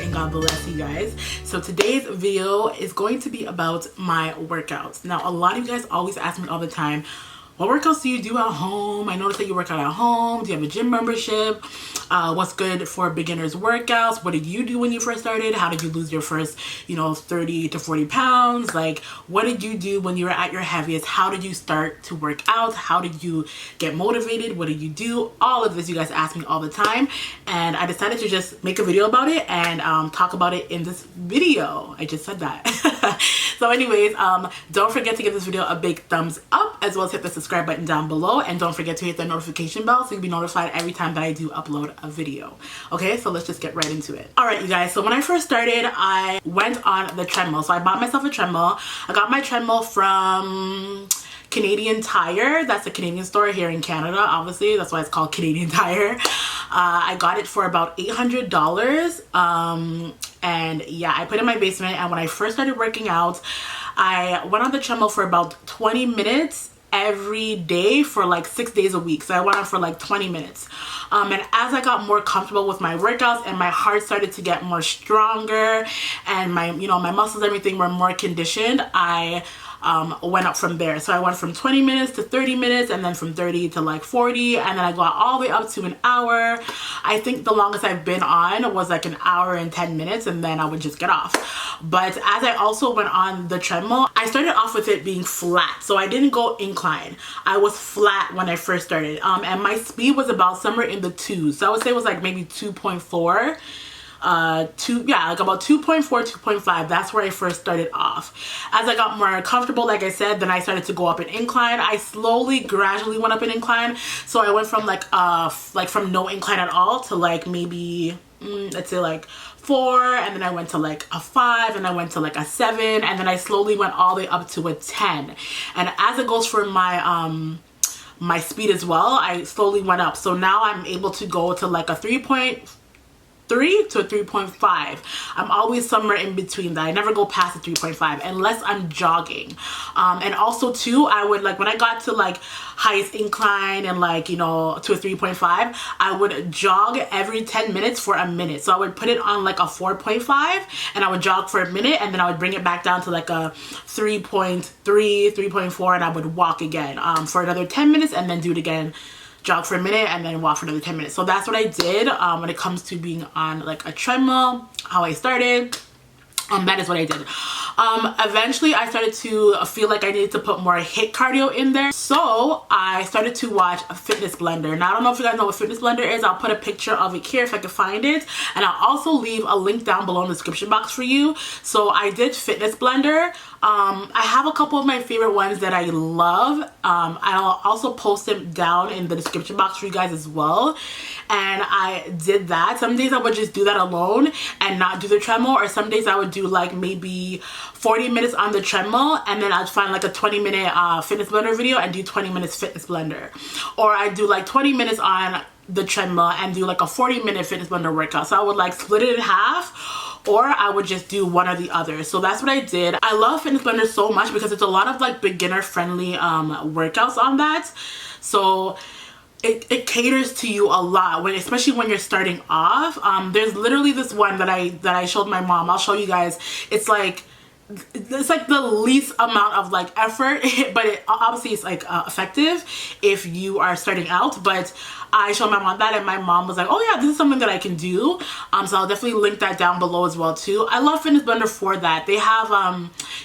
and God bless you guys. So today's video is going to be about my workouts. Now, a lot of you guys always ask me all the time, what workouts do you do at home? I noticed that you work out at home. Do you have a gym membership? What's good for beginners workouts? What did you do when you first started? How did you lose your first, 30 to 40 pounds? Like, what did you do when you were at your heaviest? How did you start to work out? How did you get motivated? What did you do? All of this you guys ask me all the time. And I decided to just make a video about it and talk about it in this video. I just said that. So anyways, don't forget to give this video a big thumbs up, as well as hit the subscribe button down below, and don't forget to hit the notification bell so you'll be notified every time that I do upload a video. Okay, so let's just get right into it. All right, you guys, so when I first started, I went on the treadmill. So I bought myself a treadmill. I got my treadmill from Canadian Tire. That's a Canadian store here in Canada, obviously. That's why it's called Canadian Tire. I got it for about $800. And yeah, I put it in my basement. And when I first started working out, I went on the treadmill for about 20 minutes every day for like 6 days a week. So I went on for like 20 minutes. And as I got more comfortable with my workouts and my heart started to get more stronger and my, my muscles, everything were more conditioned, I went up from there. So I went from 20 minutes to 30 minutes, and then from 30 to like 40, and then I got all the way up to an hour. I think the longest I've been on was like an hour and 10 minutes, and then I would just get off. But as I also went on the treadmill, I started off with it being flat. So I didn't go incline. I was flat when I first started. And my speed was about somewhere in the 2s. So I would say it was like maybe 2.4. Like about 2.4, 2.5. That's where I first started off. As I got more comfortable, like I said, then I started to go up an incline. I slowly, gradually went up an incline. So I went from like from no incline at all to like maybe, let's say like 4, and then I went to like a 5, and I went to like a 7, and then I slowly went all the way up to a 10. And as it goes for my my speed as well, I slowly went up. So now I'm able to go to like a 3.3 to a 3.5. I'm always somewhere in between that. I never go past the 3.5 unless I'm jogging. And also too, I would like when I got to like highest incline and like, to a 3.5, I would jog every 10 minutes for a minute. So I would put it on like a 4.5 and I would jog for a minute, and then I would bring it back down to like a 3.3, 3.4, and I would walk again for another 10 minutes and then do it again. Jog for a minute and then walk for another 10 minutes. So that's what I did when it comes to being on like a treadmill, how I started. That is what I did. Eventually I started to feel like I needed to put more HIIT cardio in there. So I started to watch a Fitness Blender. Now I don't know if you guys know what Fitness Blender is. I'll put a picture of it here if I can find it. And I'll also leave a link down below in the description box for you. So I did Fitness Blender. I have a couple of my favorite ones that I love. I'll also post them down in the description box for you guys as well. And I did that. Some days I would just do that alone and not do the treadmill, or some days I would do like maybe 40 minutes on the treadmill, and then I'd find like a 20-minute Fitness Blender video and do 20 minutes Fitness Blender. Or I do like 20 minutes on the treadmill and do like a 40-minute Fitness Blender workout. So I would like split it in half, or I would just do one or the other. So that's what I did. I love Fitness Blender so much because it's a lot of like beginner friendly workouts on that. So it caters to you a lot, especially when you're starting off. There's literally this one that I showed my mom. I'll show you guys. It's like the least amount of like effort, but it obviously it's like effective if you are starting out. But I showed my mom that, and my mom was like, oh yeah, this is something that I can do. So I'll definitely link that down below as well too. I love Fitness Blender for that. They have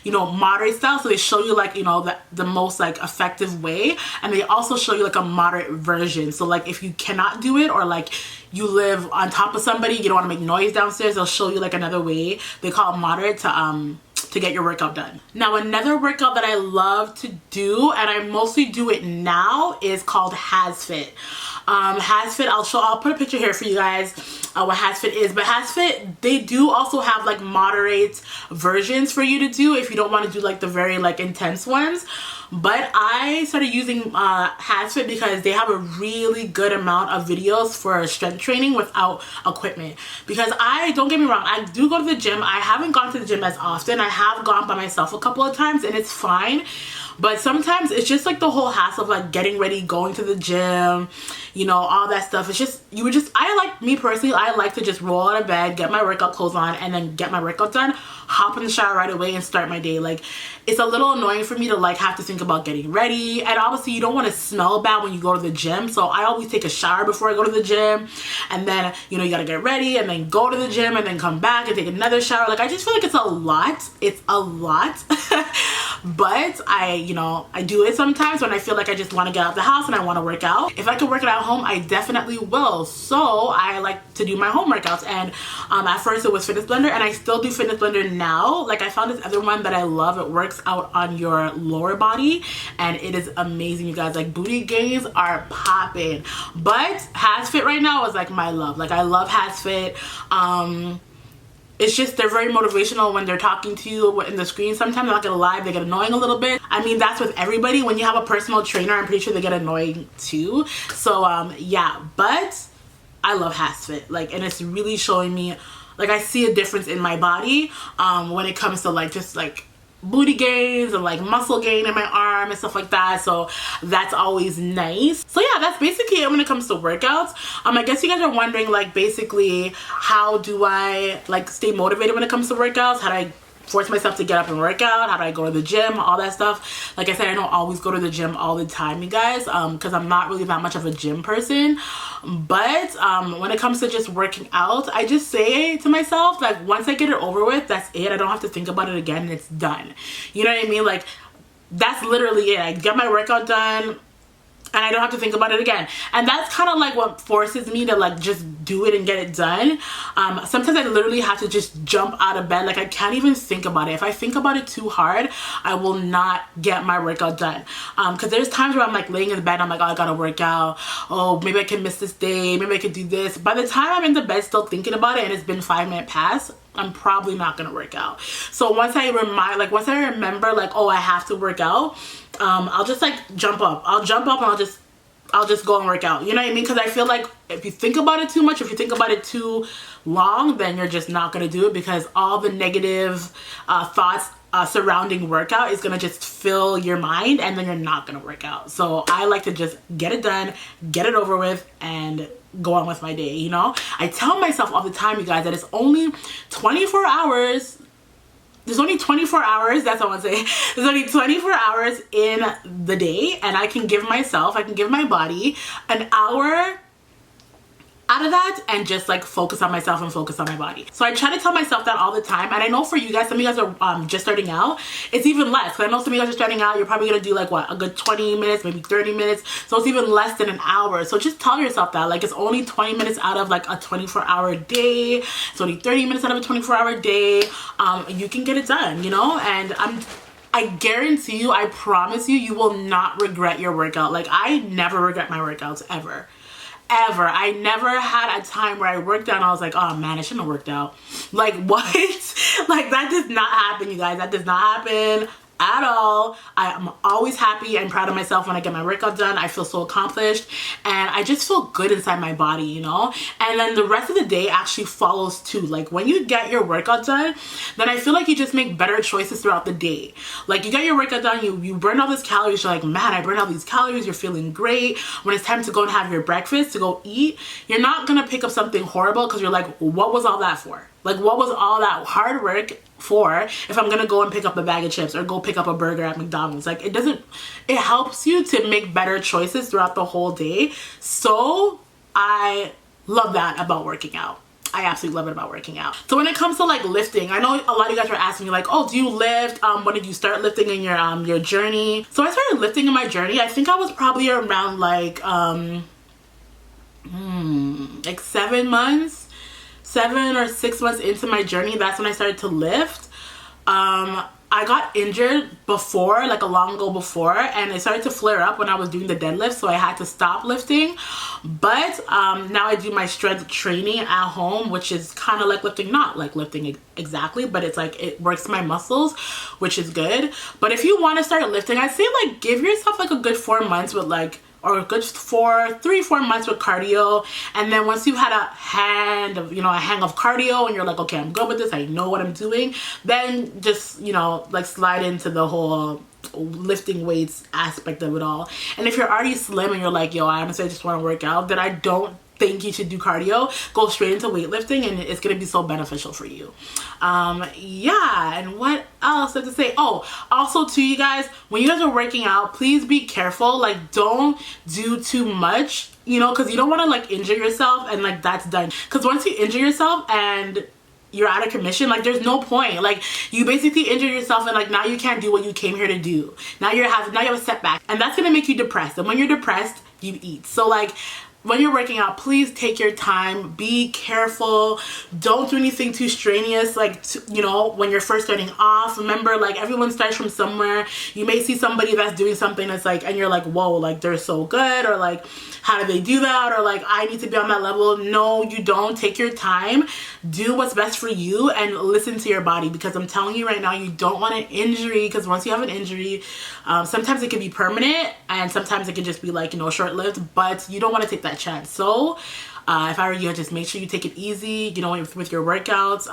moderate style, so they show you like the most like effective way, and they also show you like a moderate version. So like if you cannot do it, or like you live on top of somebody, you don't want to make noise downstairs, they'll show you like another way. They call it moderate to get your workout done. Now another workout that I love to do, and I mostly do it now, is called Hasfit. Hasfit, I'll put a picture here for you guys what Hasfit is. But Hasfit, they do also have like moderate versions for you to do if you don't want to do like the very like intense ones. but I started using Hasfit because they have a really good amount of videos for strength training without equipment. Because don't get me wrong, I do go to the gym. I haven't gone to the gym as often. I have gone by myself a couple of times and it's fine. But sometimes it's just like the whole hassle of like getting ready, going to the gym, you know, all that stuff. It's just, me personally, I like to just roll out of bed, get my workout clothes on, and then get my workout done, hop in the shower right away and start my day. Like, it's a little annoying for me to like have to think about getting ready. And obviously you don't want to smell bad when you go to the gym. So I always take a shower before I go to the gym. And then, you know, you got to get ready and then go to the gym and then come back and take another shower. Like, I just feel like it's a lot. It's a lot. But I do it sometimes when I feel like I just want to get out of the house and I want to work out. If I could work it out at home, I definitely will. So I like to do my home workouts. And at first it was Fitness Blender, and I still do Fitness Blender now. Like, I found this other one that I love. It works out on your lower body and it is amazing, you guys. Like, booty gains are popping. But Hasfit right now is like my love. Like, I love Hasfit. It's just, they're very motivational when they're talking to you in the screen. Sometimes, I'm not gonna lie, they get annoying a little bit. I mean, that's with everybody. When you have a personal trainer, I'm pretty sure they get annoying too. So yeah, but I love Hasfit. Like, and it's really showing me, like, I see a difference in my body when it comes to like just like booty gains and like muscle gain in my arm and stuff like that. So that's always nice. So yeah, that's basically it when it comes to workouts. I guess you guys are wondering, like, basically how do I like stay motivated when it comes to workouts? How do I force myself to get up and work out? How do I go to the gym? All that stuff. Like I said, I don't always go to the gym all the time, you guys, because I'm not really that much of a gym person. But when it comes to just working out, I just say to myself, like, once I get it over with, that's it. I don't have to think about it again and it's done. You know what I mean? Like, that's literally it. I get my workout done and I don't have to think about it again. And that's kind of like what forces me to like just do it and get it done. Sometimes I literally have to just jump out of bed. Like, I can't even think about it. If I think about it too hard, I will not get my workout done. Because there's times where I'm like laying in the bed and I'm like, oh, I gotta work out. Oh, maybe I can miss this day. Maybe I could do this. By the time I'm in the bed still thinking about it and it's been 5 minutes past, I'm probably not gonna work out. So once I remember like, oh, I have to work out, I'll just like jump up. I'll jump up and I'll just go and work out. You know what I mean? Because I feel like if you think about it too much, if you think about it too long, then you're just not gonna do it, because all the negative thoughts surrounding workout is gonna just fill your mind and then you're not gonna work out. So I like to just get it done, get it over with, and go on with my day, you know? I tell myself all the time, you guys, that it's only 24 hours. There's only 24 hours, that's all I want to say. There's only 24 hours in the day, and I can give my body an hour out of that and just like focus on myself and focus on my body. So I try to tell myself that all the time. And I know for you guys, some of you guys are just starting out, it's even less. Because I know some of you guys are starting out, you're probably gonna do like what, a good 20 minutes, maybe 30 minutes. So it's even less than an hour. So just tell yourself that, like, it's only 20 minutes out of like a 24-hour day. It's only 30 minutes out of a 24-hour day. You can get it done, you know? And I guarantee you, I promise you, you will not regret your workout. Like, I never regret my workouts, ever. Ever. I never had a time where I worked out and I was like, oh man, I shouldn't have worked out. Like, what? Like, that does not happen, you guys. That does not happen at all. I'm always happy and proud of myself when I get my workout done. I feel so accomplished and I just feel good inside my body, you know? And then the rest of the day actually follows too. Like, when you get your workout done, then I feel like you just make better choices throughout the day. Like, you get your workout done, you burn all these calories, you're like, man, I burned all these calories, you're feeling great. When it's time to go and have your breakfast, to go eat, you're not gonna pick up something horrible because you're like, what was all that for? Like, what was all that hard work for if I'm gonna go and pick up a bag of chips or go pick up a burger at McDonald's? Like, it helps you to make better choices throughout the whole day. So I love that about working out. I absolutely love it about working out. So when it comes to like lifting, I know a lot of you guys were asking me like, oh, do you lift? When did you start lifting in your journey? So I started lifting in my journey. I think I was probably around like 7 or 6 months into my journey. That's when I started to lift. I got injured before, like a long ago before, and it started to flare up when I was doing the deadlift, so I had to stop lifting. But now I do my strength training at home, which is kind of like lifting, not like lifting exactly, but it's like it works my muscles, which is good. But if you want to start lifting, I'd say like give yourself like a good 4 months with like, or a good 3-4 months with cardio, and then once you've had a hang of cardio and you're like, okay, I'm good with this, I know what I'm doing, then just, you know, like slide into the whole lifting weights aspect of it all. And if you're already slim and you're like, yo, I honestly just want to work out, then I don't think you should do cardio. Go straight into weightlifting, and it's gonna be so beneficial for you. Yeah, and what else I have to say? Oh, also to you guys, when you guys are working out, please be careful. Like, don't do too much, you know, because you don't want to like injure yourself and like that's done. Because once you injure yourself and you're out of commission, like there's no point. Like you basically injure yourself, and like now you can't do what you came here to do. Now you have a setback, and that's gonna make you depressed. And when you're depressed, you eat. So like, when you're working out, please take your time, be careful, don't do anything too strenuous, like, you know, when you're first starting off. Remember, like, everyone starts from somewhere. You may see somebody that's doing something that's like, and you're like, whoa, like, they're so good, or like, how do they do that, or like, I need to be on that level. No, you don't. Take your time, do what's best for you, and listen to your body, because I'm telling you right now, you don't want an injury, because once you have an injury, sometimes it can be permanent, and sometimes it can just be like, you know, short-lived, but you don't want to take that chance. So if I were you, just make sure you take it easy, you know, with your workouts,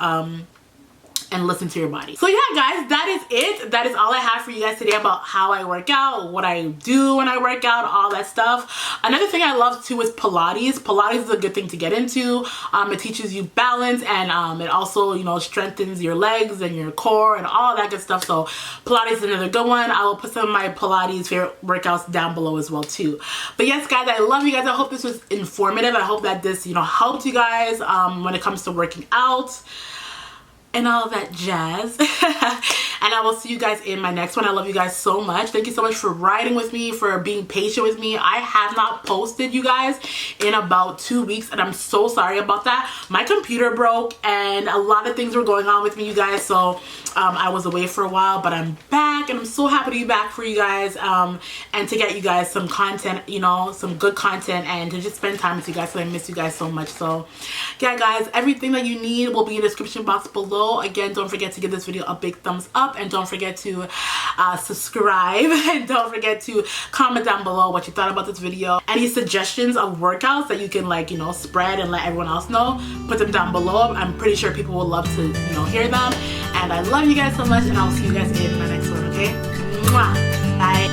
and listen to your body. So yeah, guys, that is it. That is all I have for you guys today about how I work out, what I do when I work out, all that stuff. Another thing I love too is Pilates. Pilates is a good thing to get into. It teaches you balance, and it also, you know, strengthens your legs and your core and all that good stuff. So Pilates is another good one. I will put some of my Pilates favorite workouts down below as well too. But yes, guys, I love you guys. I hope this was informative. I hope that this, you know, helped you guys when it comes to working out and all that jazz. And I will see you guys in my next one. I love you guys so much. Thank you so much for riding with me, for being patient with me. I have not posted, you guys, in about 2 weeks, and I'm so sorry about that. My computer broke and a lot of things were going on with me, you guys, so I was away for a while, but I'm back, and I'm so happy to be back for you guys, and to get you guys some content, you know, some good content, and to just spend time with you guys, so I miss you guys so much. So yeah, guys, everything that you need will be in the description box below. Again, don't forget to give this video a big thumbs up, and don't forget to subscribe, and don't forget to comment down below what you thought about this video. Any suggestions of workouts that you can, like, you know, spread and let everyone else know, put them down below. I'm pretty sure people will love to, you know, hear them. And I love you guys so much, and I'll see you guys in my next one, okay? Mwah. Bye.